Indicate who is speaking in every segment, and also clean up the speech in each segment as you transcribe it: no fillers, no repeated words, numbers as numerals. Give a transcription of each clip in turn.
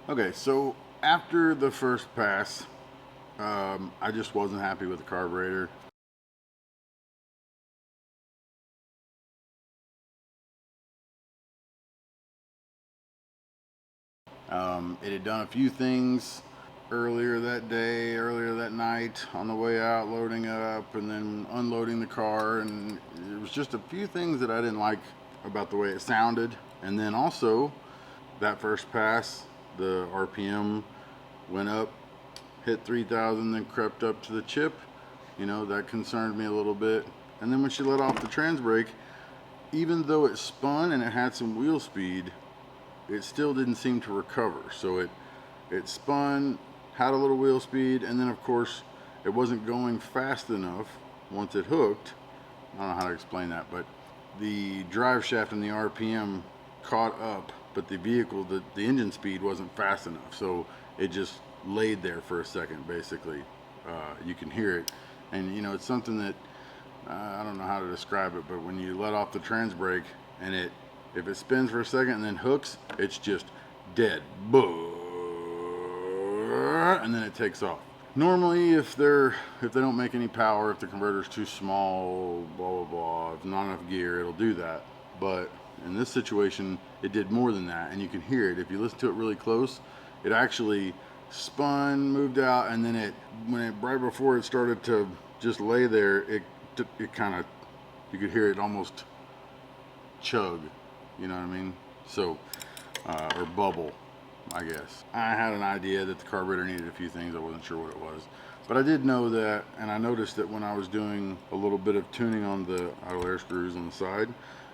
Speaker 1: Okay, so after the first pass, I just wasn't happy with the carburetor. It had done a few things earlier that day, earlier that night on the way out, loading up and then unloading the car. And it was just a few things that I didn't like about the way it sounded. And then also, that first pass, the RPM went up, hit 3,000, then crept up to the chip. You know, that concerned me a little bit. And then when she let off the trans brake, even though it spun and it had some wheel speed, it still didn't seem to recover. So it spun, had a little wheel speed, and then of course it wasn't going fast enough once it hooked. I don't know how to explain that, but the drive shaft and the RPM caught up, but the vehicle, the engine speed wasn't fast enough. So it just laid there for a second, basically. You can hear it. And, you know, it's something that I don't know how to describe it, but when you let off the trans brake and if it spins for a second and then hooks, it's just dead. And then it takes off. Normally, if they don't make any power, if the converter's too small, blah blah blah, if not enough gear, it'll do that. But in this situation, it did more than that, and you can hear it. If you listen to it really close, it actually spun, moved out, and then right before it started to just lay there, it kind of, you could hear it almost chug. You know what I mean? So, or bubble, I guess. I had an idea that the carburetor needed a few things. I wasn't sure what it was. But I did know that, and I noticed that when I was doing a little bit of tuning on the idle air screws on the side,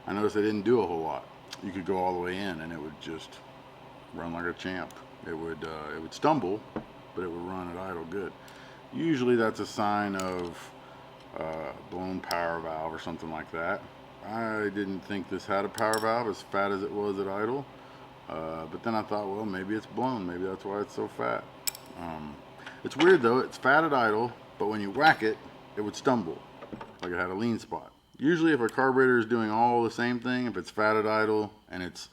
Speaker 1: I noticed I didn't do a whole lot. You could go all the way in and it would just run like a champ. It would stumble, but it would run at idle good. Usually that's a sign of blown power valve or something like that. I didn't think this had a power valve as fat as it was at idle. But then I thought, well, maybe it's blown. Maybe that's why it's so fat. Um, it's weird though. It's fat at idle, but when you whack it, it would stumble, like it had a lean spot. Usually, if a carburetor is doing all the same thing, if it's fat at idle and it's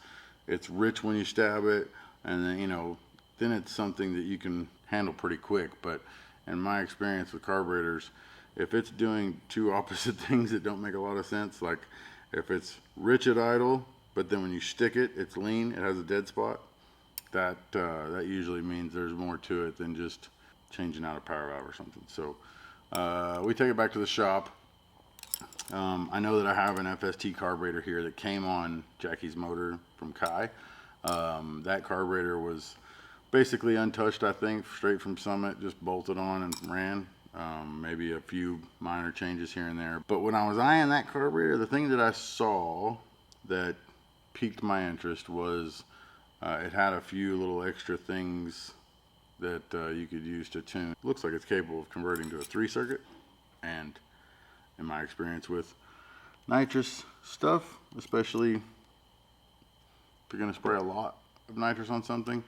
Speaker 1: rich when you stab it, and then then it's something that you can handle pretty quick. But in my experience with carburetors, if it's doing two opposite things that don't make a lot of sense, like if it's rich at idle, but then when you stick it, it's lean, it has a dead spot, that usually means there's more to it than just changing out a power valve or something. So we take it back to the shop. I know that I have an FST carburetor here that came on Jackie's motor from Kai. That carburetor was basically untouched, I think, straight from Summit, just bolted on and ran. Maybe a few minor changes here and there. But when I was eyeing that carburetor, the thing that I saw that piqued my interest was it had a few little extra things that you could use to tune. Looks like it's capable of converting to a 3-circuit, and in my experience with nitrous stuff, especially if you're going to spray a lot of nitrous on something,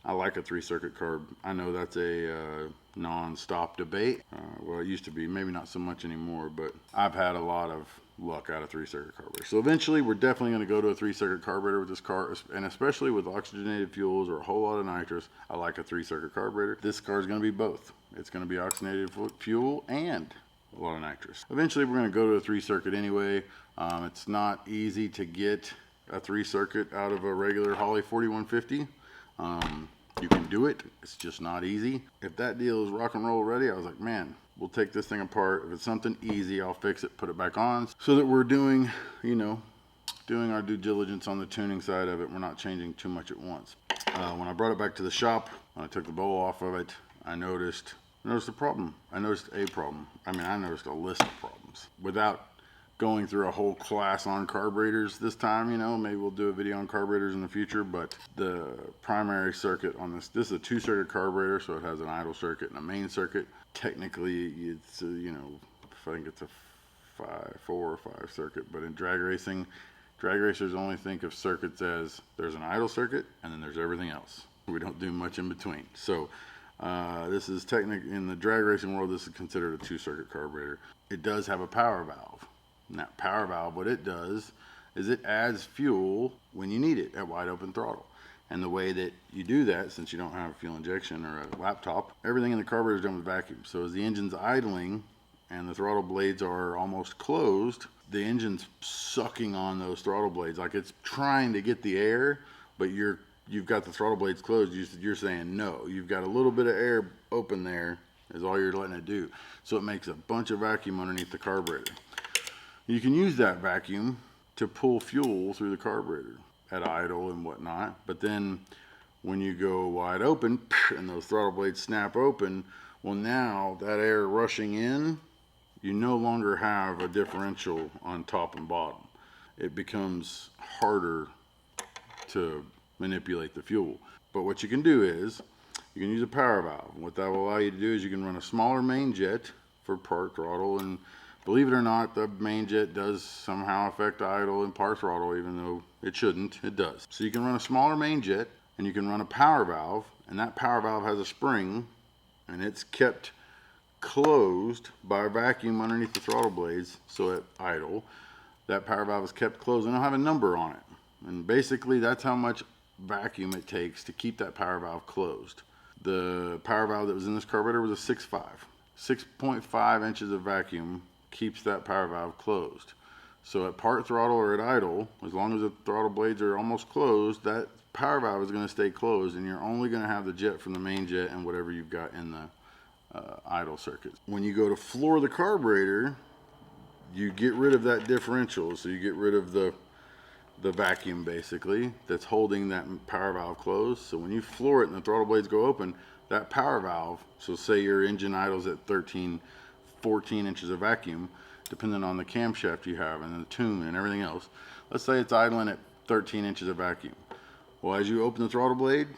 Speaker 1: I like a 3-circuit carb. I know that's a non-stop debate. Well, it used to be, maybe not so much anymore, but I've had a lot of luck out of 3-circuit carburetor. So eventually we're definitely going to go to a 3-circuit carburetor with this car, and especially with oxygenated fuels or a whole lot of nitrous, I like a 3-circuit carburetor. This car is going to be both. It's going to be oxygenated fuel and a lot of nitrous. Eventually we're going to go to a 3-circuit anyway. It's not easy to get a 3-circuit out of a regular Holley 4150. You can do it, it's just not easy. If that deal is rock and roll ready, I was like, man, we'll take this thing apart. If it's something easy, I'll fix it, put it back on, so that we're doing our due diligence on the tuning side of it. We're not changing too much at once. When I brought it back to the shop, when I took the bowl off of it, I noticed a problem. I noticed a list of problems. Without going through a whole class on carburetors this time, maybe we'll do a video on carburetors in the future, but the primary circuit on this is a 2-circuit carburetor, so it has an idle circuit and a main circuit. Technically, it's I think it's a 4 or 5 circuit, but in drag racing, drag racers only think of circuits as there's an idle circuit and then there's everything else. We don't do much in between. So this is technically, in the drag racing world, this is considered a 2-circuit carburetor. It does have a power valve. And that power valve, what it does is it adds fuel when you need it at wide open throttle. And the way that you do that, since you don't have a fuel injection or a laptop, everything in the carburetor is done with vacuum. So as the engine's idling and the throttle blades are almost closed, the engine's sucking on those throttle blades like it's trying to get the air, but you've got the throttle blades closed. You're saying no. You've got a little bit of air open there is all you're letting it do. So it makes a bunch of vacuum underneath the carburetor. You can use that vacuum to pull fuel through the carburetor at idle and whatnot, but then when you go wide open and those throttle blades snap open, well, now that air rushing in, you no longer have a differential on top and bottom. It becomes harder to manipulate the fuel. But what you can do is you can use a power valve. What that will allow you to do is you can run a smaller main jet for part throttle, and believe it or not, the main jet does somehow affect idle and part throttle, even though it shouldn't. It does. So you can run a smaller main jet, and you can run a power valve, and that power valve has a spring, and it's kept closed by vacuum underneath the throttle blades. So at idle, that power valve is kept closed, and it'll have a number on it. And basically, that's how much vacuum it takes to keep that power valve closed. The power valve that was in this carburetor was a 6.5. 6.5 inches of vacuum keeps that power valve closed. So at part throttle or at idle, as long as the throttle blades are almost closed, that power valve is going to stay closed, and you're only going to have the jet from the main jet and whatever you've got in the idle circuit. When you go to floor the carburetor, you get rid of that differential, so you get rid of the vacuum basically that's holding that power valve closed. So when you floor it and the throttle blades go open, that power valve, so say your engine idles at 13, 14 inches of vacuum, depending on the camshaft you have and the tune and everything else. Let's say it's idling at 13 inches of vacuum. Well, as you open the throttle blade,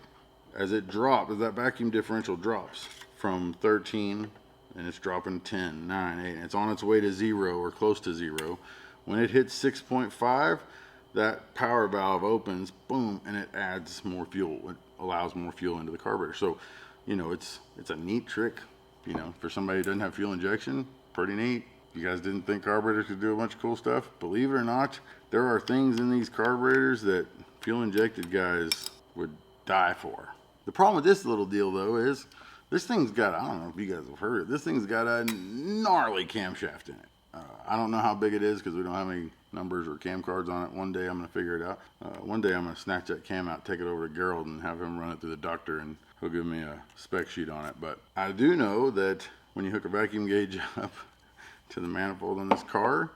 Speaker 1: as it drops, as that vacuum differential drops from 13 and it's dropping 10, 9, 8, and it's on its way to 0 or close to 0. When it hits 6.5, that power valve opens, boom, and it adds more fuel. It allows more fuel into the carburetor. So, you know, it's a neat trick, you know, for somebody who doesn't have fuel injection. Pretty neat. You guys didn't think carburetors could do a bunch of cool stuff? Believe it or not, there are things in these carburetors that fuel injected guys would die for. The problem with this little deal though is this thing's got, I don't know if you guys have heard it, this thing's got a gnarly camshaft in it. I don't know how big it is because we don't have any numbers or cam cards on it. One day I'm going to figure it out. One day I'm going to snatch that cam out, take it over to Gerald and have him run it through the doctor, and he'll give me a spec sheet on it. But I do know that when you hook a vacuum gauge up to the manifold on this car,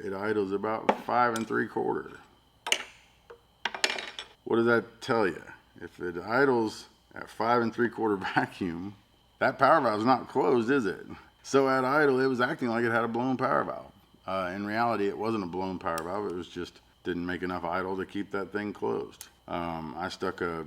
Speaker 1: it idles about 5 3/4. What does that tell you? If it idles at 5 3/4 vacuum, that power valve is not closed, is it? So at idle, it was acting like it had a blown power valve. In reality, it wasn't a blown power valve. It was just didn't make enough idle to keep that thing closed. I stuck a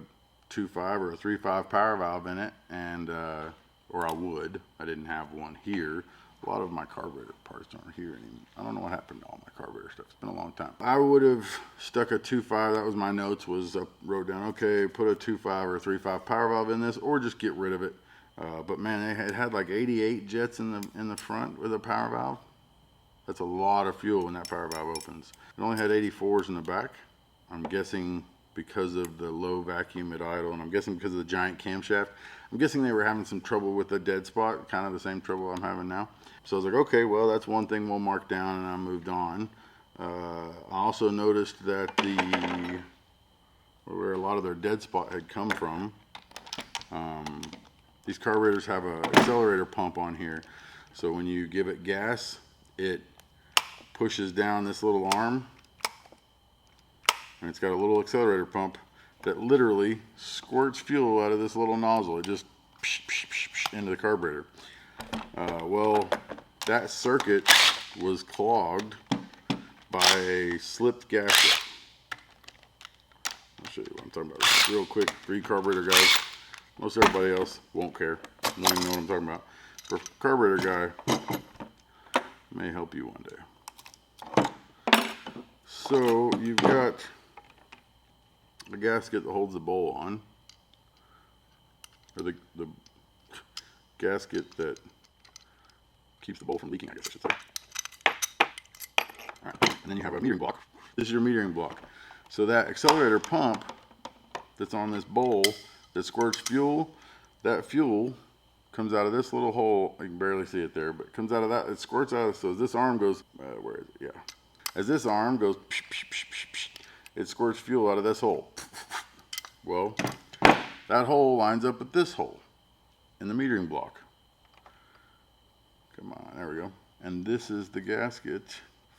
Speaker 1: 2.5 or a 3.5 power valve in it, and or I would. I didn't have one here. A lot of my carburetor parts aren't here anymore. I don't know what happened to all my carburetor stuff. It's been a long time. I would have stuck a 2.5. That was my notes. I wrote down, okay, put a 2.5 or a 3.5 power valve in this, or just get rid of it. But man, it had like 88 jets in the front with a power valve. That's a lot of fuel when that power valve opens. It only had 84s in the back. I'm guessing because of the low vacuum at idle, and I'm guessing because of the giant camshaft. I'm guessing they were having some trouble with the dead spot, kind of the same trouble I'm having now. So I was like, okay, well, that's one thing we'll mark down, and I moved on. I also noticed that where a lot of their dead spot had come from, these carburetors have an accelerator pump on here. So when you give it gas, it pushes down this little arm, and it's got a little accelerator pump that literally squirts fuel out of this little nozzle. It just into the carburetor. Well, that circuit was clogged by a slipped gasket. I'll show you what I'm talking about real quick for you carburetor guys. Most everybody else won't care. Won't even know what I'm talking about. For carburetor guy, may help you one day. So you've got the gasket that holds the bowl on, or the gasket that keeps the bowl from leaking, I guess I should say. Alright, and then you have a metering block. This is your metering block. So that accelerator pump that's on this bowl that squirts fuel. That fuel comes out of this little hole. You can barely see it there, but it comes out of that. It squirts out. So as this arm goes, where is it? Yeah. As this arm goes, it squirts fuel out of this hole. Well, that hole lines up with this hole in the metering block. Come on, there we go. And this is the gasket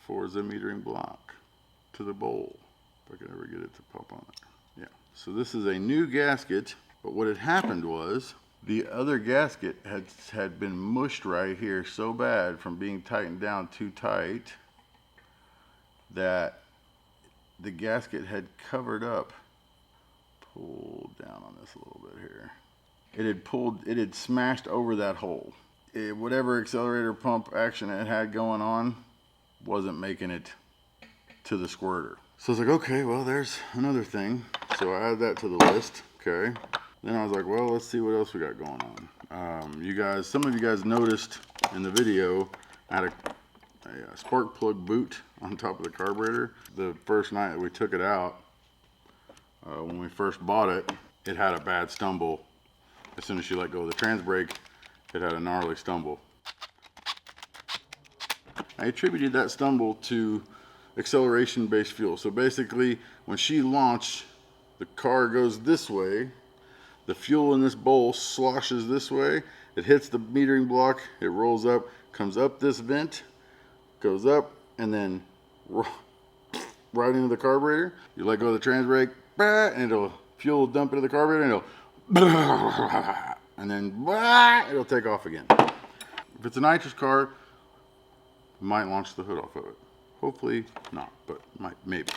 Speaker 1: for the metering block to the bowl. If I can ever get it to pop on there. Yeah. So this is a new gasket, but what had happened was the other gasket had been mushed right here so bad from being tightened down too tight that the gasket had covered up. Pull down on this a little bit here. It had smashed over that hole. Whatever accelerator pump action it had going on wasn't making it to the squirter. So I was like, okay, well, there's another thing. So I added that to the list, okay. Then I was like, well, let's see what else we got going on. Some of you guys noticed in the video, I had a spark plug boot on top of the carburetor. The first night that we took it out, when we first bought it, it had a bad stumble. As soon as you let go of the trans brake, it had a gnarly stumble. I attributed that stumble to acceleration-based fuel. So basically, when she launched, the car goes this way, the fuel in this bowl sloshes this way, it hits the metering block, it rolls up, comes up this vent, goes up, and then right into the carburetor. You let go of the trans brake, and fuel will dump into the carburetor, and and then it'll take off again. If it's a nitrous car, it might launch the hood off of it. Hopefully not, but might, maybe.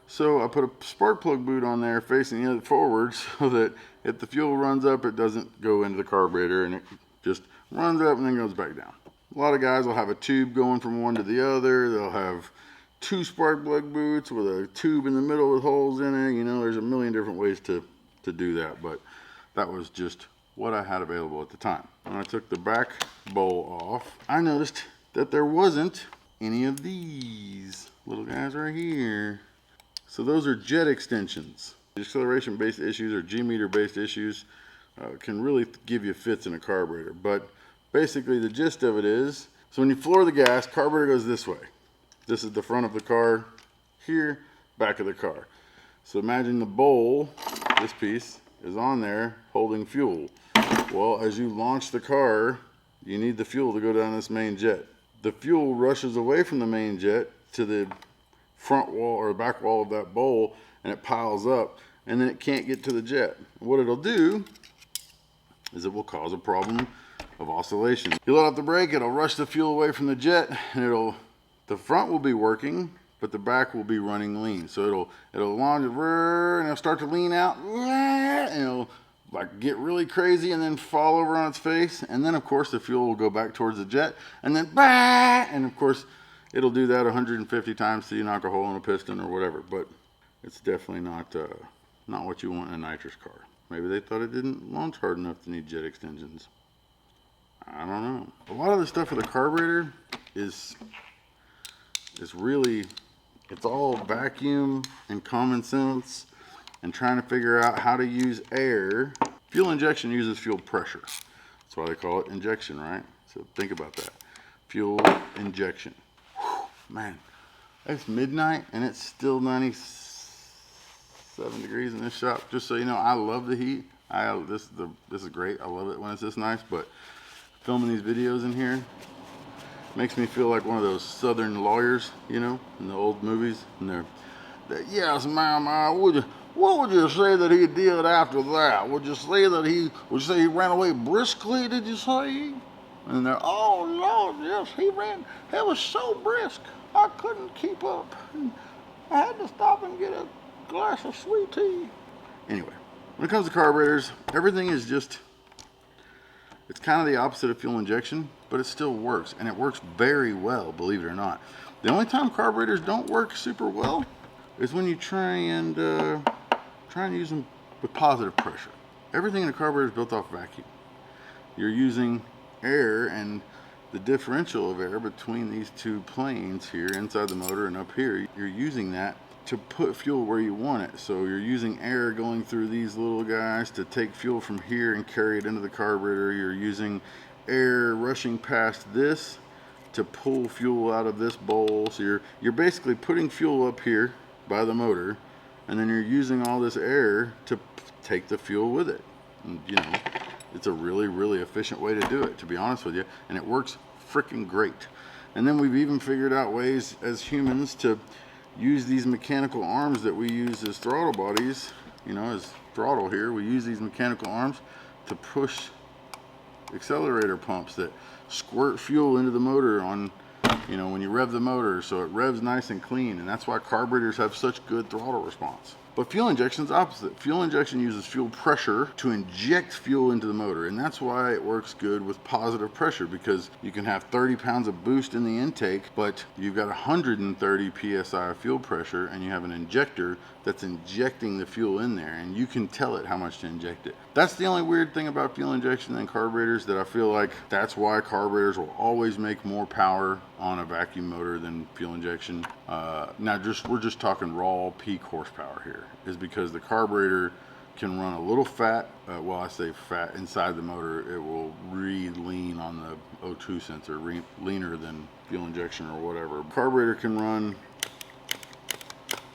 Speaker 1: So I put a spark plug boot on there facing the other forward so that if the fuel runs up, it doesn't go into the carburetor and it just runs up and then goes back down. A lot of guys will have a tube going from one to the other. They'll have two spark plug boots with a tube in the middle with holes in it. You know, there's a million different ways to do that, but that was just what I had available at the time. When I took the back bowl off, I noticed that there wasn't any of these little guys right here. So those are jet extensions. Acceleration based issues or G-meter based issues can really give you fits in a carburetor. But basically the gist of it is, so when you floor the gas, carburetor goes this way. This is the front of the car here, back of the car. So imagine the bowl, this piece, is on there holding fuel. Well, as you launch the car, you need the fuel to go down this main jet. The fuel rushes away from the main jet to the front wall or back wall of that bowl, and it piles up, and then it can't get to the jet. What it'll do is it will cause a problem of oscillation. You let off the brake, it'll rush the fuel away from the jet, and the front will be working, but the back will be running lean. So it'll launch, and it'll start to lean out, and it'll like get really crazy and then fall over on its face, and then of course the fuel will go back towards the jet, and then and of course it'll do that 150 times till you knock a hole in a piston or whatever. But it's definitely not what you want in a nitrous car. Maybe they thought it didn't launch hard enough to need jet extensions. I don't know. A lot of the stuff for the carburetor is really, it's all vacuum and common sense and trying to figure out how to use air. Fuel injection uses fuel pressure. That's why they call it injection, right? So think about that. Fuel injection. Whew, man, it's midnight and it's still 97 degrees in this shop. Just so you know, I love the heat. This is great. I love it when it's this nice, but filming these videos in here makes me feel like one of those southern lawyers, you know, in the old movies. And they're yes, ma'am, what would you say that he did after that? Would you say he ran away briskly, did you say? And they're, oh Lord, yes, he ran. He was so brisk, I couldn't keep up. I had to stop and get a glass of sweet tea. Anyway, when it comes to carburetors, everything is just, it's kind of the opposite of fuel injection, but it still works, and it works very well, believe it or not. The only time carburetors don't work super well is when you try and use them with positive pressure. Everything in a carburetor is built off vacuum. You're using air and the differential of air between these two planes here inside the motor and up here. You're using that to put fuel where you want it. So you're using air going through these little guys to take fuel from here and carry it into the carburetor. You're using air rushing past this to pull fuel out of this bowl. So you're basically putting fuel up here by the motor, and then you're using all this air to take the fuel with it. And, you know, it's a really, really efficient way to do it, to be honest with you, and it works freaking great. And then we've even figured out ways as humans to use these mechanical arms that we use as throttle bodies, you know, as throttle here. We use these mechanical arms to push accelerator pumps that squirt fuel into the motor on, you know, when you rev the motor, so it revs nice and clean, and that's why carburetors have such good throttle response. But fuel injection is opposite. Fuel injection uses fuel pressure to inject fuel into the motor, and that's why it works good with positive pressure, because you can have 30 pounds of boost in the intake, but you've got 130 psi of fuel pressure, and you have an injector that's injecting the fuel in there, and you can tell it how much to inject it. That's the only weird thing about fuel injection and carburetors, that I feel like that's why carburetors will always make more power on a vacuum motor than fuel injection. Now we're just talking raw peak horsepower here, is because the carburetor can run a little fat. Well, I say fat inside the motor. It will read lean on the O2 sensor, leaner than fuel injection or whatever. Carburetor can run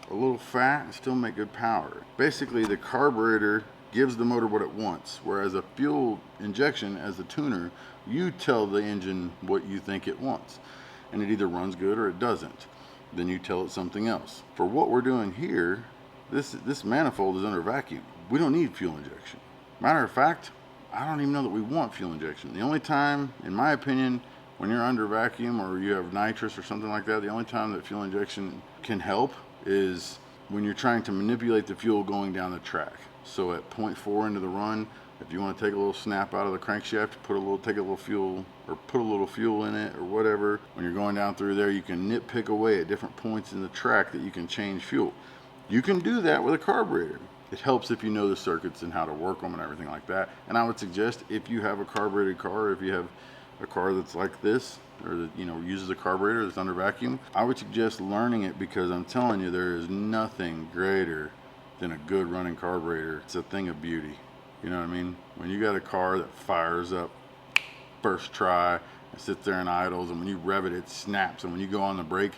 Speaker 1: a little fat and still make good power. Basically, the carburetor gives the motor what it wants, whereas a fuel injection, as a tuner, you tell the engine what you think it wants, and it either runs good or it doesn't. Then you tell it something else. For what we're doing here, this manifold is under vacuum. We don't need fuel injection. Matter of fact, I don't even know that we want fuel injection. The only time, in my opinion, when you're under vacuum or you have nitrous or something like that, the only time that fuel injection can help is when you're trying to manipulate the fuel going down the track. So at 0.4 into the run, if you want to take a little snap out of the crankshaft, take a little fuel, or put a little fuel in it or whatever, when you're going down through there, you can nitpick away at different points in the track that you can change fuel. You can do that with a carburetor. It helps if you know the circuits and how to work them and everything like that. And I would suggest, if you have a carbureted car, if you have a car that's like this, or that, you know, uses a carburetor that's under vacuum, I would suggest learning it, because I'm telling you, there is nothing greater than a good running carburetor. It's a thing of beauty. You know what I mean? When you got a car that fires up first try and sits there and idles, and when you rev it, it snaps, and when you go on the brake,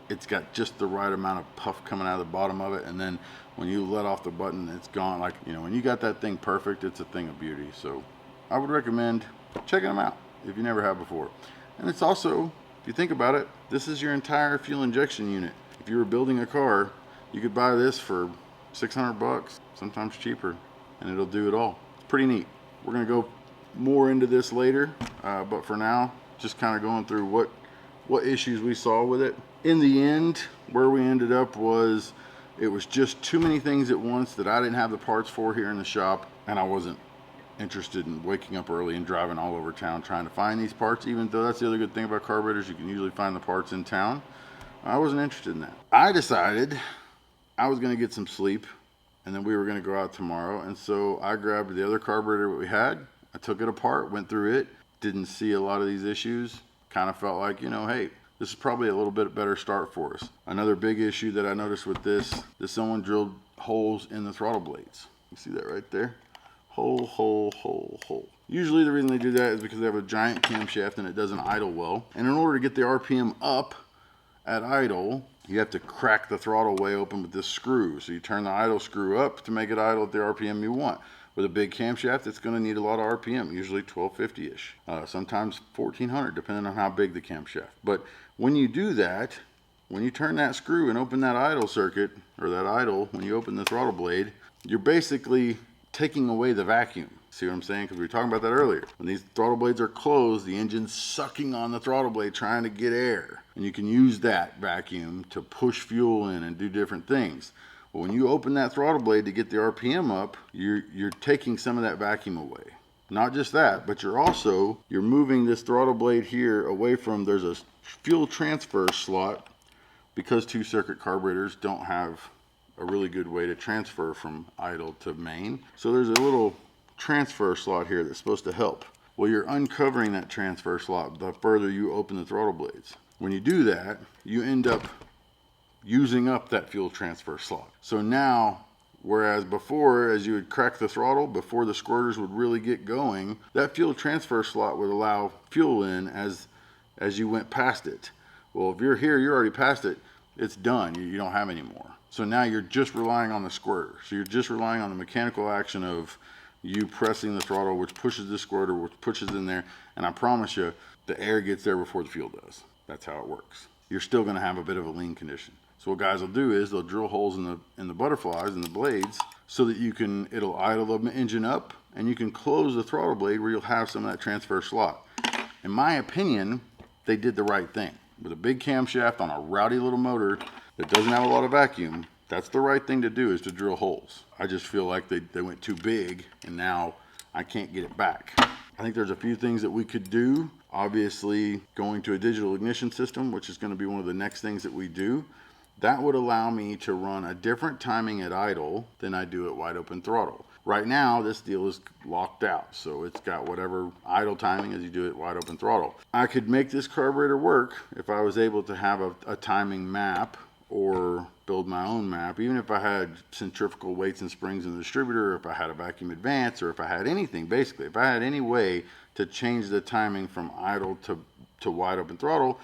Speaker 1: it's got just the right amount of puff coming out of the bottom of it, and then when you let off the button, it's gone. Like, you know, when you got that thing perfect, it's a thing of beauty. So I would recommend checking them out if you never have before. And it's also, if you think about it, this is your entire fuel injection unit. If you were building a car, you could buy this for $600, sometimes cheaper, and it'll do it all. It's pretty neat. We're gonna go more into this later, but for now, just kind of going through what issues we saw with it. In the end, where we ended up was, it was just too many things at once that I didn't have the parts for here in the shop, and I wasn't interested in waking up early and driving all over town trying to find these parts, even though that's the other good thing about carburetors, you can usually find the parts in town. I wasn't interested in that. I decided I was going to get some sleep, and then we were going to go out tomorrow, and so I grabbed the other carburetor that we had. I took it apart, went through it, didn't see a lot of these issues. Kind of felt like, you know, hey, this is probably a little bit better start for us. Another big issue that I noticed with this is someone drilled holes in the throttle blades. You see that right there? Hole, hole, hole, hole. Usually the reason they do that is because they have a giant camshaft and it doesn't idle well. And in order to get the RPM up at idle, you have to crack the throttle way open with this screw. So you turn the idle screw up to make it idle at the RPM you want. With a big camshaft, it's going to need a lot of RPM, usually 1250-ish, sometimes 1400, depending on how big the camshaft. But when you do that, when you turn that screw and open that idle circuit, or that idle, when you open the throttle blade, you're basically taking away the vacuum. See what I'm saying? Because we were talking about that earlier. When these throttle blades are closed, the engine's sucking on the throttle blade trying to get air. And you can use that vacuum to push fuel in and do different things. Well, when you open that throttle blade to get the RPM up, you're taking some of that vacuum away. Not just that, but you're moving this throttle blade here away from, there's a fuel transfer slot, because two circuit carburetors don't have a really good way to transfer from idle to main. So there's a little transfer slot here that's supposed to help. Well, you're uncovering that transfer slot the further you open the throttle blades. When you do that, you end up using up that fuel transfer slot. So now, whereas before, as you would crack the throttle, before the squirters would really get going, that fuel transfer slot would allow fuel in as you went past it. Well, if you're here, you're already past it, it's done. You don't have any more. So now you're just relying on the squirter. So you're just relying on the mechanical action of you pressing the throttle, which pushes the squirter, which pushes in there. And I promise you, the air gets there before the fuel does. That's how it works. You're still going to have a bit of a lean condition. So what guys will do is they'll drill holes in the butterflies and the blades so that it'll idle the engine up and you can close the throttle blade where you'll have some of that transfer slot. In my opinion, they did the right thing. With a big camshaft on a rowdy little motor that doesn't have a lot of vacuum, that's the right thing to do, is to drill holes. I just feel like they went too big and now I can't get it back. I think there's a few things that we could do. Obviously, going to a digital ignition system, which is going to be one of the next things that we do, that would allow me to run a different timing at idle than I do at wide open throttle. Right now, this deal is locked out, so it's got whatever idle timing as you do at wide open throttle. I could make this carburetor work if I was able to have a timing map or build my own map, even if I had centrifugal weights and springs in the distributor, or if I had a vacuum advance, or if I had anything, basically. If I had any way to change the timing from idle to wide open throttle,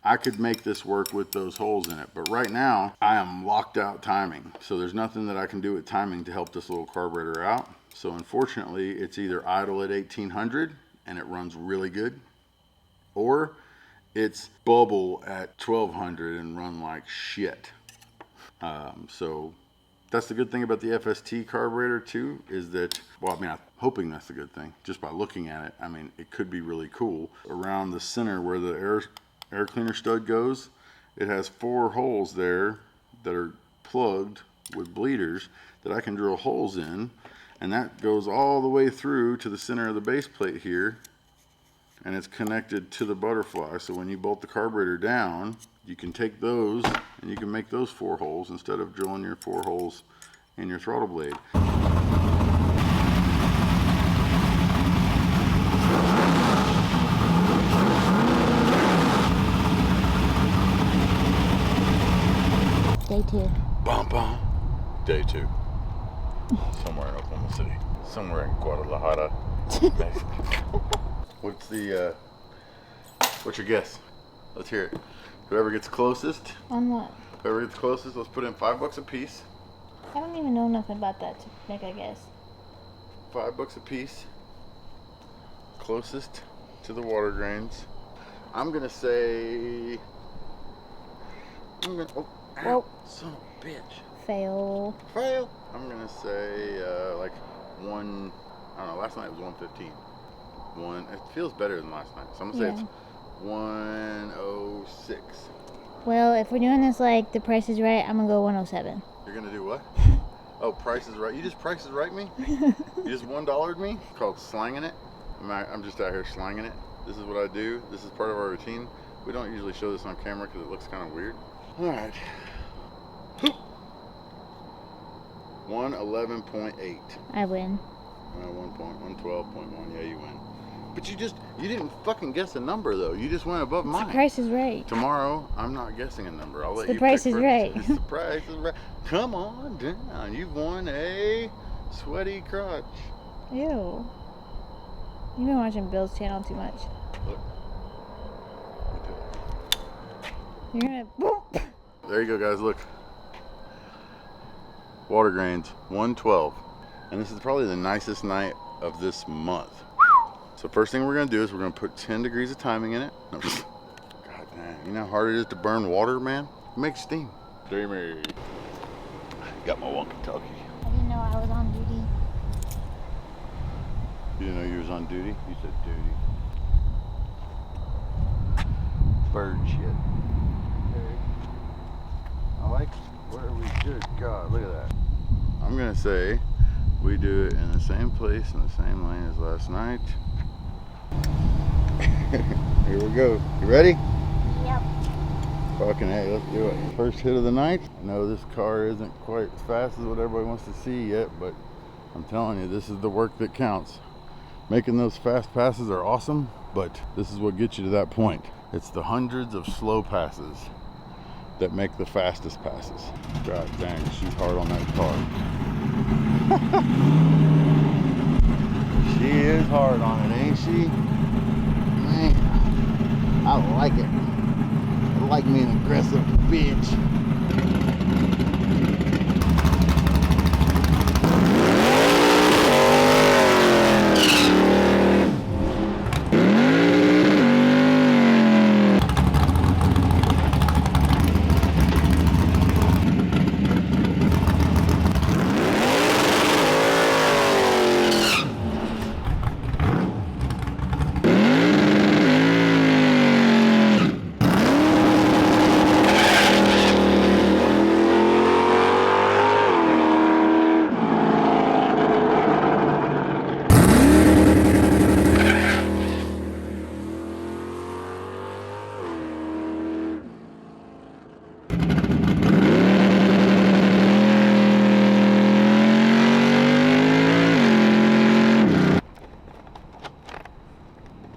Speaker 1: I could make this work with those holes in it. But right now, I am locked out timing. So there's nothing that I can do with timing to help this little carburetor out. So unfortunately, it's either idle at 1800 and it runs really good, or it's bubble at 1200 and run like shit. So that's the good thing about the FST carburetor too, is that, well, I mean, I'm hoping that's the good thing. Just by looking at it, I mean, it could be really cool. Around the center where the air cleaner stud goes, it has 4 holes there that are plugged with bleeders that I can drill holes in, and that goes all the way through to the center of the base plate here, and it's connected to the butterfly. So when you bolt the carburetor down, you can take those and you can make those 4 holes instead of drilling your 4 holes in your throttle blade.
Speaker 2: Day 2.
Speaker 1: Bum bum. Day 2. Somewhere in Oklahoma City. Somewhere in Guadalajara, Mexico. What's your guess? Let's hear it. Whoever gets closest.
Speaker 2: On what?
Speaker 1: Whoever gets closest, let's put in $5 a piece.
Speaker 2: I don't even know nothing about that to make a guess.
Speaker 1: $5 a piece. Closest to the water drains. I'm gonna say. Ow, son of a bitch.
Speaker 2: Fail.
Speaker 1: Fail. I'm gonna say like one. I don't know. Last night it was 115. It feels better than last night, so I'm gonna say it's 106.
Speaker 2: Well, if we're doing this like the Price is Right, I'm gonna go 107.
Speaker 1: You're gonna do what? Oh, Price is Right. You just Price is Right me? You just $1'd me? It's called slanging it. I'm just out here slanging it. This is what I do. This is part of our routine. We don't usually show this on camera because it looks kind of weird. All right. 111.8.
Speaker 2: I win.
Speaker 1: 112.1. Yeah, you win. But you didn't fucking guess a number though. You just went above mine.
Speaker 2: The Price is Right.
Speaker 1: Tomorrow, I'm not guessing a number. I'll let you.
Speaker 2: The Price is Right.
Speaker 1: It's the Price is Right. Come on down. You've won a sweaty crotch.
Speaker 2: Ew. You've been watching Bill's channel too much.
Speaker 1: Look.
Speaker 2: You're gonna. Boop.
Speaker 1: There you go, guys. Look. Water grains, 112. And this is probably the nicest night of this month. So first thing we're gonna do is we're gonna put 10 degrees of timing in it. God damn, you know how hard it is to burn water, man? It makes steam. Steamy. Got my walkie-talkie.
Speaker 2: I didn't know I was on duty.
Speaker 1: You didn't know you was on duty? You said duty. Bird shit. Okay. I like where we good. God, look at that. I'm gonna say we do it in the same place in the same lane as last night. Here we go. You ready?
Speaker 2: Yep.
Speaker 1: Fucking hey, let's do it. First hit of the night. I know this car isn't quite as fast as what everybody wants to see yet, but I'm telling you, this is the work that counts. Making those fast passes are awesome, but this is what gets you to that point. It's the hundreds of slow passes that make the fastest passes. God dang, she's hard on that car. She is hard on it, ain't she? Man, I like it. I like me an aggressive bitch.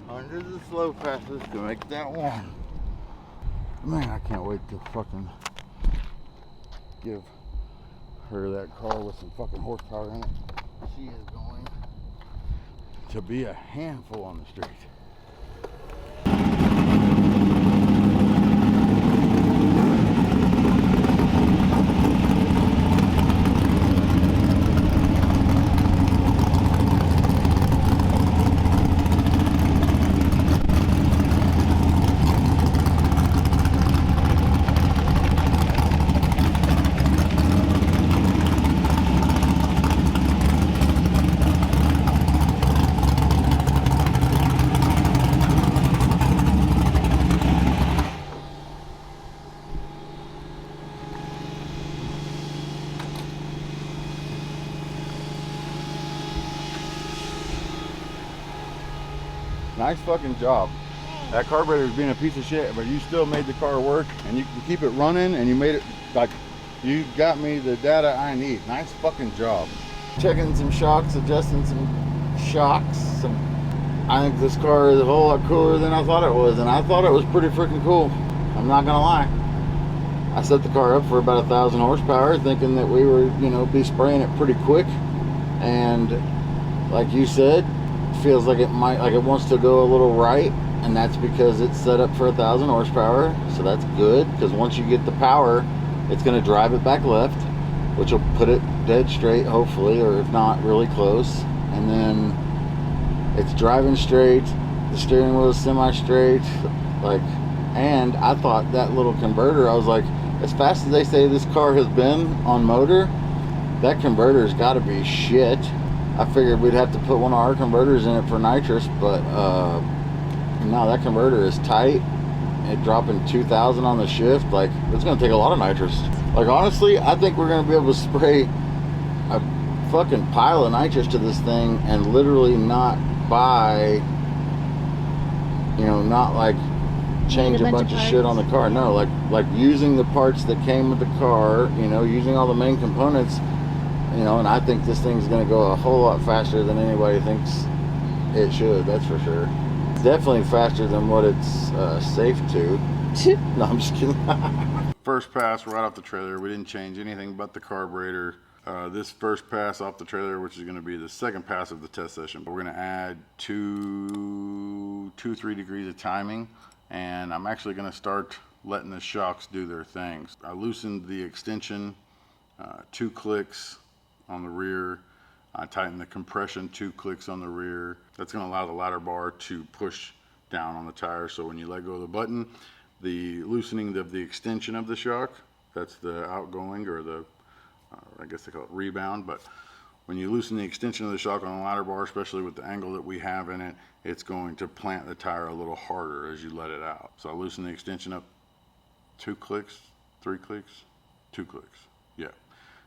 Speaker 1: Under the slow passes to make that one. Man, I can't wait to fucking give her that car with some fucking horsepower in it. She is going to be a handful on the street. Nice fucking job. That carburetor's being a piece of shit, but you still made the car work, and you can keep it running, and you made it, like, you got me the data I need. Nice fucking job. Checking some shocks, adjusting some shocks. I think this car is a whole lot cooler than I thought it was, and I thought it was pretty freaking cool. I'm not gonna lie. I set the car up for about 1,000 horsepower, thinking that we were, you know, be spraying it pretty quick, and like you said, feels like it might, like it wants to go a little right, and that's because it's set up for 1,000 horsepower. So that's good, because once you get the power, it's going to drive it back left, which will put it dead straight, hopefully, or if not, really close. And then it's driving straight, the steering wheel is semi-straight, like, and I thought that little converter, I was like, as fast as they say this car has been on motor, that converter's got to be shit. I figured we'd have to put one of our converters in it for nitrous, but no, that converter is tight. It dropping 2,000 on the shift, like, it's gonna take a lot of nitrous. Like, honestly, I think we're gonna be able to spray a fucking pile of nitrous to this thing and literally not buy, you know, not like change a bunch of shit on the car. No, like using the parts that came with the car, you know, using all the main components. You know, and I think this thing's going to go a whole lot faster than anybody thinks it should, that's for sure. Definitely faster than what it's safe to. No, I'm just kidding. First pass right off the trailer. We didn't change anything but the carburetor. This first pass off the trailer, which is going to be the second pass of the test session. We're going to add 3 degrees of timing, and I'm actually going to start letting the shocks do their things. I loosened the extension, 2 clicks on the rear. I tighten the compression, 2 clicks on the rear. That's going to allow the ladder bar to push down on the tire, so when you let go of the button, the loosening of the extension of the shock, that's the outgoing, or the I guess they call it rebound, but when you loosen the extension of the shock on the ladder bar, especially with the angle that we have in it, it's going to plant the tire a little harder as you let it out. So I loosen the extension up, 2 clicks, 3 clicks, 2 clicks, yeah.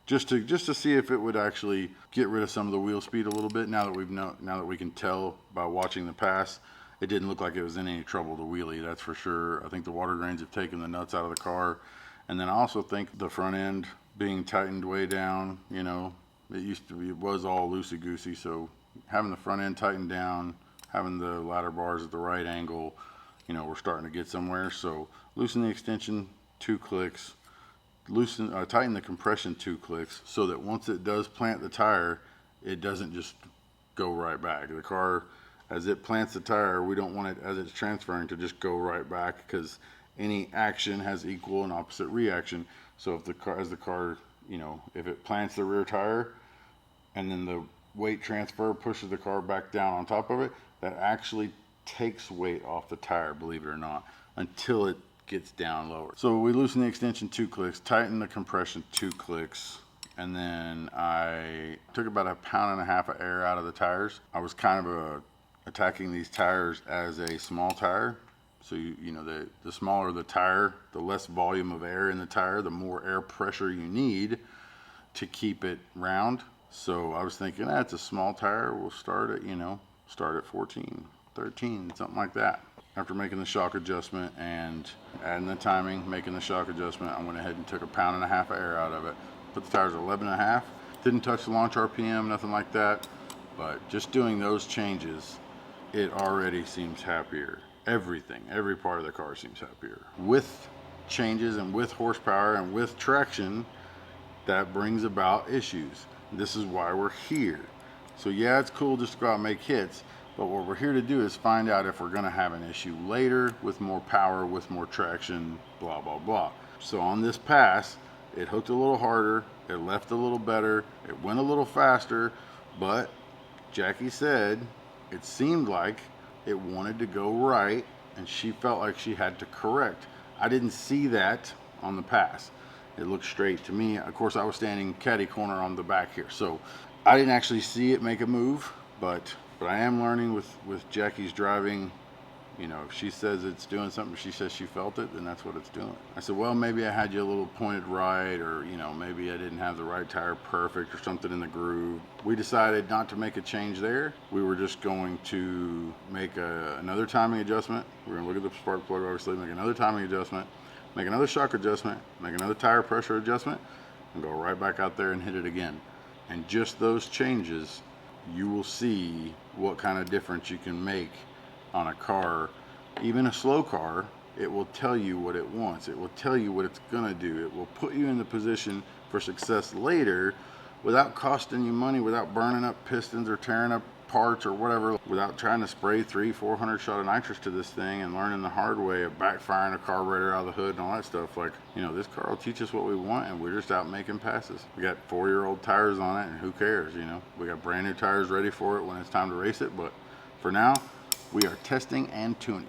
Speaker 1: Just to see if it would actually get rid of some of the wheel speed a little bit. Now that we can tell by watching the pass, it didn't look like it was in any trouble to wheelie, that's for sure. I think the water drains have taken the nuts out of the car, and then I also think the front end being tightened way down, you know, it was all loosey goosey. So having the front end tightened down, having the ladder bars at the right angle, you know, we're starting to get somewhere. So loosen the extension, 2 clicks, tighten the compression 2 clicks, so that once it does plant the tire, it doesn't just go right back. The car, as it plants the tire, we don't want it, as it's transferring, to just go right back, because any action has equal and opposite reaction. So if the car, if it plants the rear tire and then the weight transfer pushes the car back down on top of it, that actually takes weight off the tire, believe it or not, until it gets down lower. So we loosen the extension 2 clicks, tighten the compression 2 clicks, and then I took about 1.5 pounds of air out of the tires. I was kind of attacking these tires as a small tire. So the smaller the tire, the less volume of air in the tire, the more air pressure you need to keep it round. So I was thinking, it's a small tire, we'll start at 14, 13, something like that. After making the shock adjustment and adding the timing, making the shock adjustment, I went ahead and took 1.5 pounds of air out of it. Put the tires at 11.5. Didn't touch the launch RPM, nothing like that. But just doing those changes, it already seems happier. Everything, every part of the car seems happier. With changes and with horsepower and with traction, that brings about issues. This is why we're here. So yeah, it's cool just to go out and make hits, but what we're here to do is find out if we're gonna have an issue later with more power, with more traction, blah, blah, blah. So on this pass, it hooked a little harder, it left a little better, it went a little faster, but Jackie said it seemed like it wanted to go right, and she felt like she had to correct. I didn't see that on the pass. It looked straight to me. Of course, I was standing catty corner on the back here, so I didn't actually see it make a move, but I am learning with Jackie's driving. If she says it's doing something, she says she felt it, then that's what it's doing. I said, well, maybe I had you a little pointed right, or maybe I didn't have the right tire perfect or something in the groove. We decided not to make a change there. We were just going to make another timing adjustment. We're gonna look at the spark plug, obviously, make another timing adjustment, make another shock adjustment, make another tire pressure adjustment, and go right back out there and hit it again. And just those changes, you will see what kind of difference you can make on a car. Even a slow car, it will tell you what it wants. It will tell you what it's gonna do. It will put you in the position for success later without costing you money, without burning up pistons or tearing up parts or whatever, without trying to spray 300-400 shot of nitrous to this thing and learning the hard way of backfiring a carburetor out of the hood and all that stuff. Like, this car will teach us what we want, and we're just out making passes. We got 4-year-old tires on it, and who cares? We got brand new tires ready for it when it's time to race it, but for now, we are testing and tuning.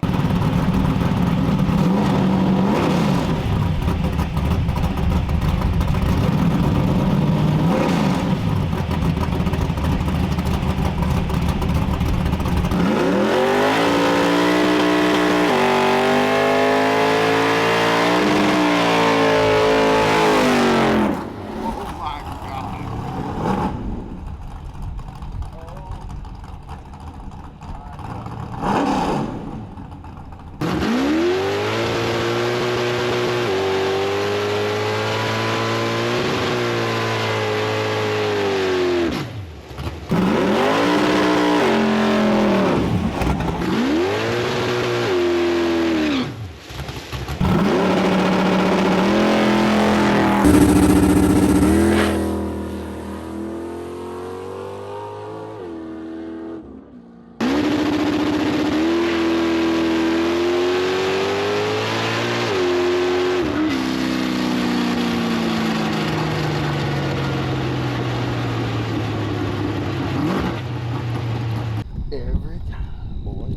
Speaker 1: Every time, boy.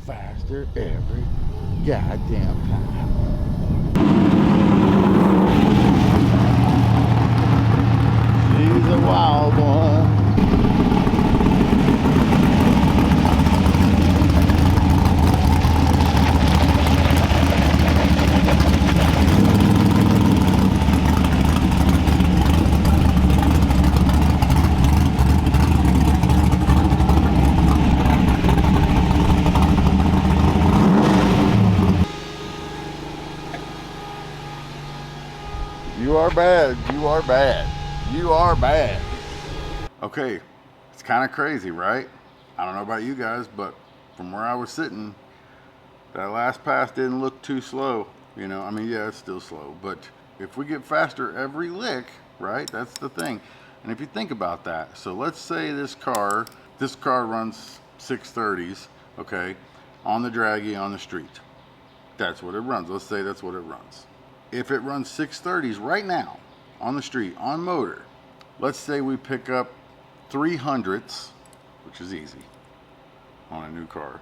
Speaker 1: Faster every goddamn time. She's a wild one. You are bad. You are bad. You are bad. Okay, it's kind of crazy, right? I don't know about you guys, but from where I was sitting, that last pass didn't look too slow. You know, I mean, yeah, it's still slow, but if we get faster every lick, right? That's the thing. And if you think about that, so let's say this car runs 630s, okay, on the draggy on the street. That's what it runs. Let's say that's what it runs. If it runs 630s right now on the street on motor, let's say we pick up 300s, which is easy on a new car.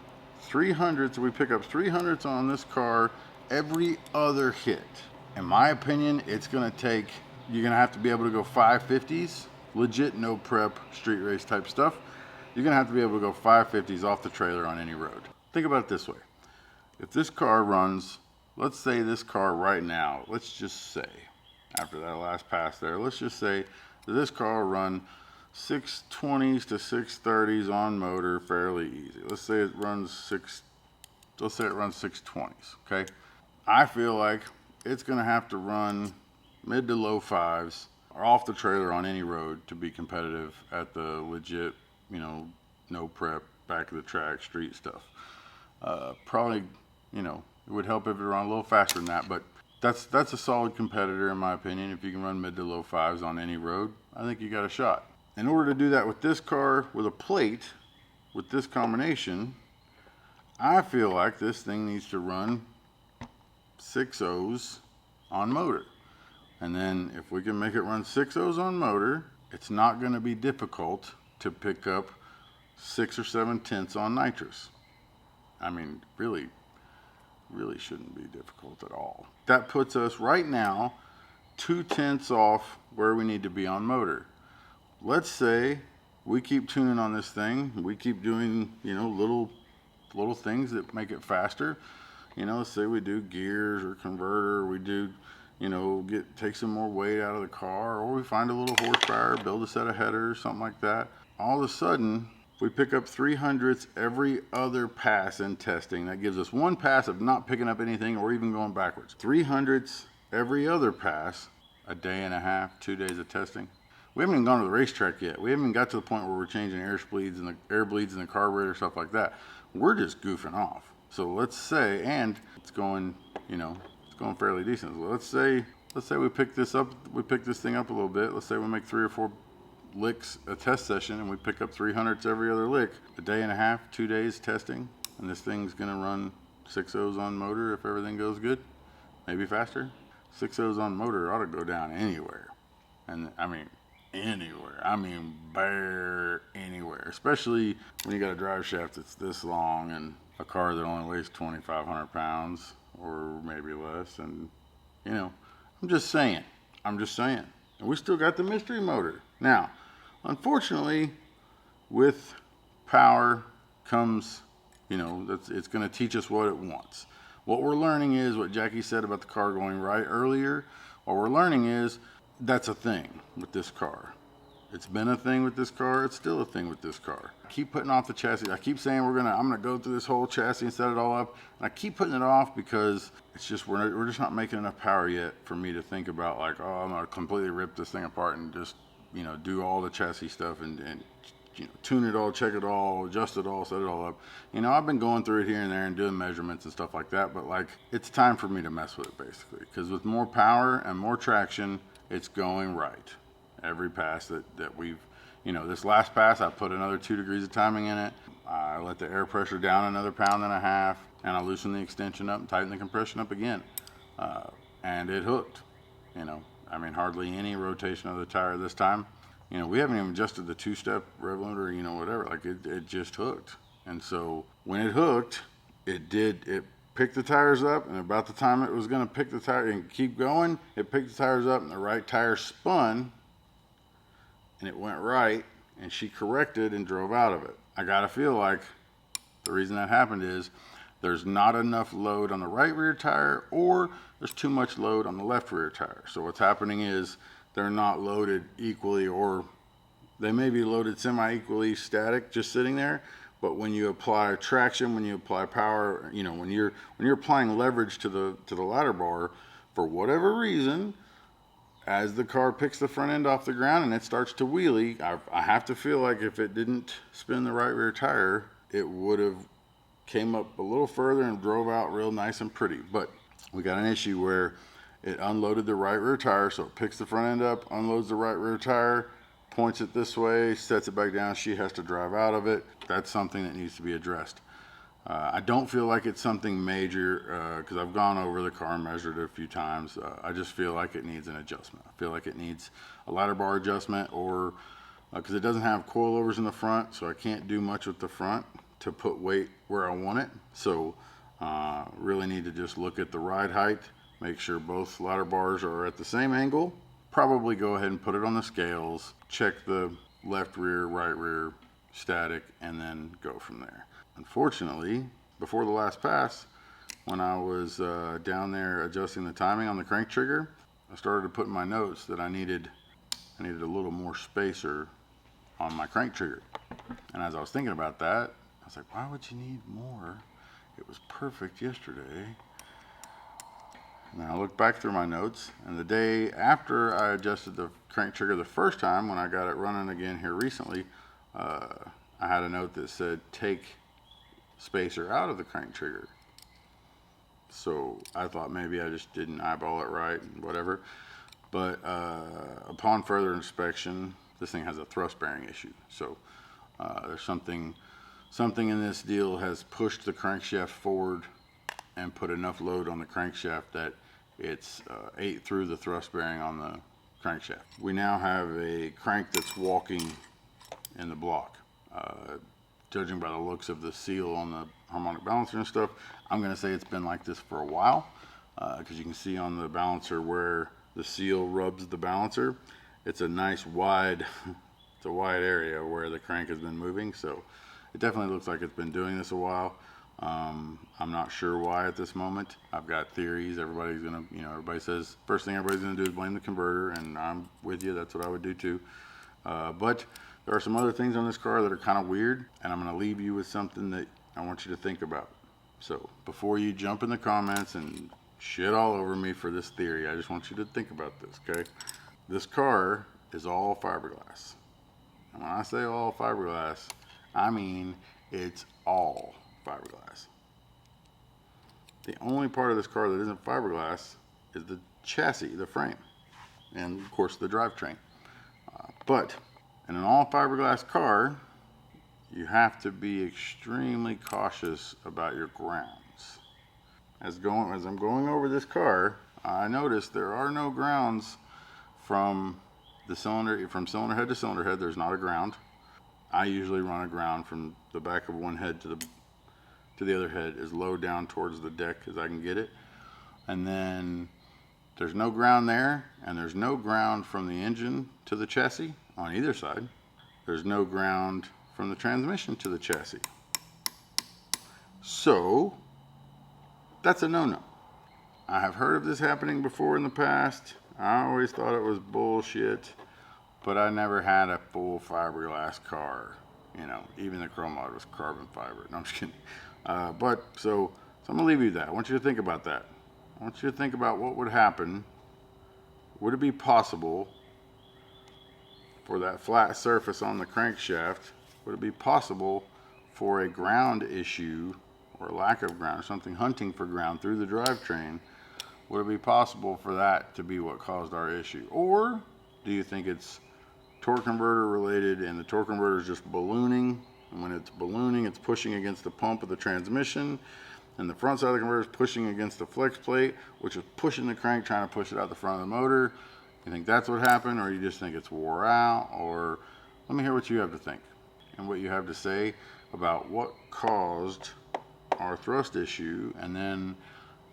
Speaker 1: 300s, we pick up 300s on this car every other hit. In my opinion, it's going to take, you're going to have to be able to go 550s, legit no prep, street race type stuff. You're going to have to be able to go 550s off the trailer on any road. Think about it this way. If this car runs, let's say this car right now, let's just say, after that last pass there, let's just say that this car will run 620s to 630s on motor fairly easy. Let's say it runs 620s, okay? I feel like it's gonna have to run mid to low fives or off the trailer on any road to be competitive at the legit, you know, no prep, back of the track, street stuff. Probably, you know, it would help if it ran a little faster than that, but that's a solid competitor in my opinion. If you can run mid to low fives on any road, I think you got a shot. In order to do that with this car, with a plate, with this combination, I feel like this thing needs to run 6.0s on motor. And then if we can make it run 6.0s on motor, it's not going to be difficult to pick up 6 or 7 tenths on nitrous. I mean, really shouldn't be difficult at all. That puts us right now 2 tenths off where we need to be on motor. Let's say we keep tuning on this thing. We keep doing, you know, little things that make it faster. You know, let's say we do gears or converter. We do, you know, take some more weight out of the car, or we find a little horsepower, build a set of headers, something like that. All of a sudden, we pick up 300s every other pass in testing. That gives us one pass of not picking up anything or even going backwards. 300s every other pass, a day and a half, 2 days of testing. We haven't even gone to the racetrack yet. We haven't even got to the point where we're changing air bleeds and the carburetor, stuff like that. We're just goofing off. So let's say, and it's going, you know, it's going fairly decent. So let's say we pick this thing up a little bit. Let's say we make 3 or 4 licks a test session and we pick up 300s every other lick, a day and a half, 2 days testing, and this thing's gonna run 6.0s on motor if everything goes good, maybe faster. 6.0s on motor ought to go down anywhere, and I mean bare anywhere, especially when you got a drive shaft that's this long and a car that only weighs 2,500 pounds or maybe less. And you know, I'm just saying, and we still got the mystery motor. Now, unfortunately, with power comes, you know, it's going to teach us what it wants. What we're learning is what Jackie said about the car going right earlier. What we're learning is that's a thing with this car. It's been a thing with this car. It's still a thing with this car. I keep putting off the chassis. I keep saying I'm gonna go through this whole chassis and set it all up. And I keep putting it off because it's just we're just not making enough power yet for me to think about like, oh, I'm gonna completely rip this thing apart and just, you know, do all the chassis stuff and you know, tune it all, check it all, adjust it all, set it all up. You know, I've been going through it here and there and doing measurements and stuff like that. But like, it's time for me to mess with it basically, because with more power and more traction, it's going right. Every pass that we've, you know, this last pass, I put another 2 degrees of timing in it. I let the air pressure down another 1.5 pounds, and I loosened the extension up and tightened the compression up again. And it hooked, you know. I mean, hardly any rotation of the tire this time. You know, we haven't even adjusted the 2-step rev limiter, or, you know, whatever. Like, it just hooked. And so when it hooked, it picked the tires up, and about the time it was going to pick the tire and keep going, it picked the tires up, and the right tire spun, and it went right, and she corrected and drove out of it. I gotta feel like the reason that happened is there's not enough load on the right rear tire, or there's too much load on the left rear tire. So what's happening is they're not loaded equally, or they may be loaded semi-equally static, just sitting there. But when you apply traction, when you apply power, you know, when you're applying leverage to the ladder bar, for whatever reason, as the car picks the front end off the ground and it starts to wheelie, I have to feel like if it didn't spin the right rear tire, it would have came up a little further and drove out real nice and pretty. But we got an issue where it unloaded the right rear tire, so it picks the front end up, unloads the right rear tire, points it this way, sets it back down. She has to drive out of it. That's something that needs to be addressed. I don't feel like it's something major because I've gone over the car and measured it a few times. I just feel like it needs an adjustment. I feel like it needs a ladder bar adjustment, or because it doesn't have coilovers in the front, so I can't do much with the front to put weight where I want it. So really need to just look at the ride height, make sure both ladder bars are at the same angle. Probably go ahead and put it on the scales, check the left rear, right rear static, and then go from there. Unfortunately, before the last pass, when I was down there adjusting the timing on the crank trigger, I started to put in my notes that I needed a little more spacer on my crank trigger. And as I was thinking about that, I was like, why would you need more? It was perfect yesterday. And then I looked back through my notes, and the day after I adjusted the crank trigger the first time, when I got it running again here recently, I had a note that said, take spacer out of the crank trigger. So I thought maybe I just didn't eyeball it right and whatever. But upon further inspection, this thing has a thrust bearing issue. So there's something in this deal has pushed the crankshaft forward and put enough load on the crankshaft that it's ate through the thrust bearing on the crankshaft. We now have a crank that's walking in the block. Judging by the looks of the seal on the harmonic balancer and stuff, I'm going to say it's been like this for a while, because you can see on the balancer where the seal rubs the balancer. It's a nice wide, it's a wide area where the crank has been moving, so it definitely looks like it's been doing this a while. I'm not sure why at this moment. I've got theories. Everybody's gonna, everybody says first thing everybody's gonna do is blame the converter, and I'm with you. That's what I would do too. But there are some other things on this car that are kind of weird, and I'm going to leave you with something that I want you to think about. So before you jump in the comments and shit all over me for this theory, I just want you to think about this, okay? This car is all fiberglass. And when I say all fiberglass, I mean it's all fiberglass. The only part of this car that isn't fiberglass is the chassis, the frame, and of course the drivetrain. But in an all fiberglass car, you have to be extremely cautious about your grounds. As I'm going over this car, I noticed there are no grounds from cylinder head to cylinder head. There's not a ground. I usually run a ground from the back of one head to the other head as low down towards the deck as I can get it. And then there's no ground there, and there's no ground from the engine to the chassis on either side. There's no ground from the transmission to the chassis. So that's a no-no. I have heard of this happening before in the past. I always thought it was bullshit, but I never had a full fiberglass car. Even the chrome mod was carbon fiber. No, I'm just kidding. So I'm gonna leave you with that. I want you to think about that. I want you to think about what would happen. Would it be possible for that flat surface on the crankshaft? Would it be possible for a ground issue or lack of ground, or something hunting for ground through the drivetrain? Would it be possible for that to be what caused our issue? Or do you think it's torque converter related and the torque converter is just ballooning? And when it's ballooning, it's pushing against the pump of the transmission, and the front side of the converter is pushing against the flex plate, which is pushing the crank, trying to push it out the front of the motor. You think that's what happened, or you just think it's wore out? Or let me hear what you have to think and what you have to say about what caused our thrust issue. And then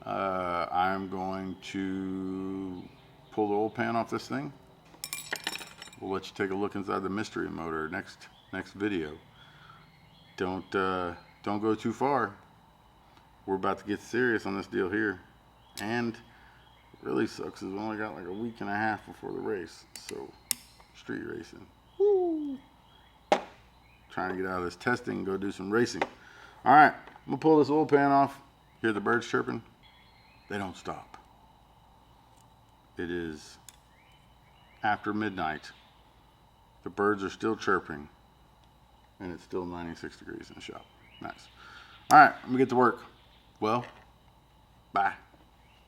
Speaker 1: I'm going to pull the oil pan off this thing. We'll let you take a look inside the mystery motor next video. Don't go too far. We're about to get serious on this deal here, and it really sucks is we only got like a week and a half before the race. So street racing. Woo! Trying to get out of this testing and go do some racing. All right, I'm gonna pull this oil pan off. Hear the birds chirping? They don't stop. It is after midnight. The birds are still chirping, and it's still 96 degrees in the shop. Nice. All right, I'm gonna get to work. Well, bye.